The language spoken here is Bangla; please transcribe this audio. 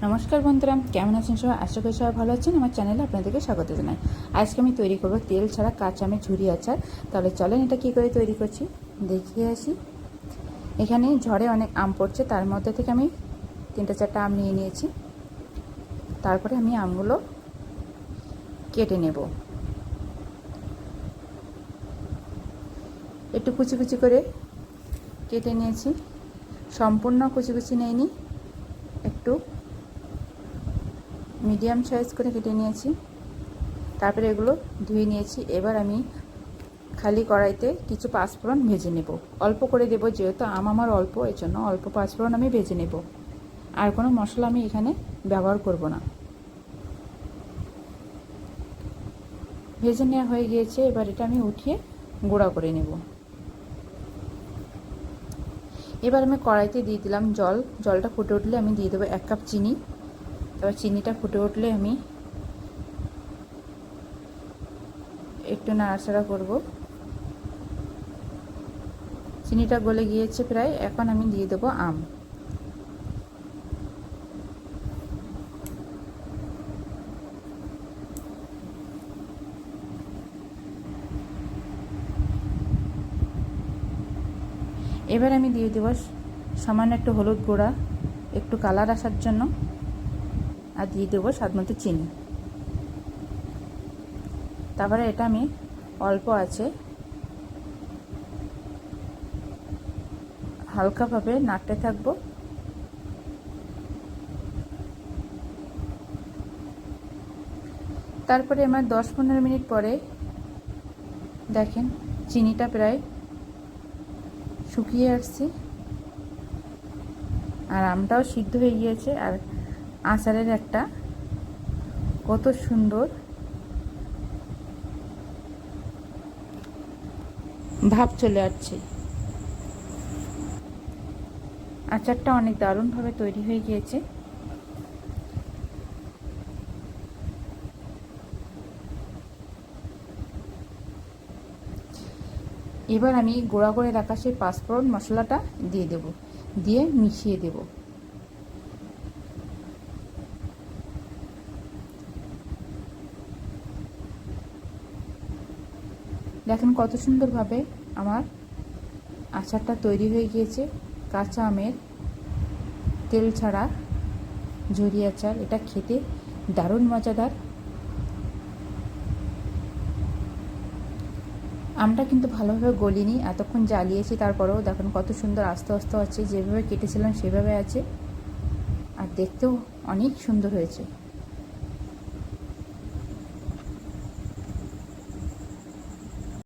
নমস্কার বন্ধুরা, কেমন আছেন সবাই? আশা করি সবাই ভালো আছেন। আমার চ্যানেলে আপনাদেরকে স্বাগত জানাই। আজকে আমি তৈরি করব তেল ছাড়া কাঁচা আমের ঝুরি আচার। তাহলে চলেন এটা কী করে তৈরি করছি দেখিয়ে আসি। এখানে ঝড়ে অনেক আম পড়ছে, তার মধ্যে থেকে আমি 3-4টা আম নিয়ে নিয়েছি। তারপরে আমি আমগুলো কেটে নেব। একটু কুচি কুচি করে কেটে নিয়েছি, সম্পূর্ণ কুচি কুচি নেইনি, একটু মিডিয়াম সাইজ করে কেটে নিয়েছি। তারপরে এগুলো ধুয়ে নিয়েছি। এবার আমি খালি কড়াইতে কিছু পাঁচফোড়ন ভেজে নেব। অল্প করে দেব, যেহেতু আম আমার অল্প, এর জন্য অল্প পাঁচফোড়ন আমি ভেজে নেব। আর কোনো মশলা আমি এখানে ব্যবহার করব না। ভেজে নেওয়া হয়ে গিয়েছে, এবার এটা আমি উঠিয়ে গুঁড়া করে নেব। এবার আমি কড়াইতে দিয়ে দিলাম জল। জলটা ফুটে উঠলে আমি দিয়ে দেবো 1 কাপ চিনি। তারপর চিনিটা ফুটে উঠলে আমি একটু নাড়াচাড়া করব। চিনিটা গলে গিয়েছে প্রায়, এখন আমি দিয়ে দেবো আম। এবার আমি দিয়ে দেবো সামান্য একটু হলুদ গুঁড়া, একটু কালার আসার জন্য, আর দিয়ে দেবো স্বাদ মতো চিনি। তারপরে এটা আমি অল্প আছে হালকাভাবে নাড়তে থাকবো। তারপরে আমার 10-15 মিনিট পরে দেখেন চিনিটা প্রায় শুকিয়ে আসছে, আর আমটাও সিদ্ধ হয়ে গিয়েছে, আর আচারের একটা কত সুন্দর ভাব চলে আসছে। আচারটা অনেক দারুণভাবে তৈরি হয়ে গিয়েছে। এবার আমি গুঁড়া করে রাখা সেই পাঁচফোড়ন মশলাটা দিয়ে দেব, দিয়ে মিশিয়ে দেব। দেখেন কত সুন্দরভাবে আমার আচারটা তৈরি হয়ে গিয়েছে। কাঁচা আমের তেল ছাড়া ঝুরি আচার, এটা খেতে দারুণ মজাদার। আমটা কিন্তু ভালোভাবে গলিনি, এতক্ষণ জ্বালিয়েছি, তারপরেও দেখুন কত সুন্দর আস্তে আস্তে আছে, যেভাবে কেটেছিলাম সেভাবে আছে, আর দেখতেও অনেক সুন্দর হয়েছে।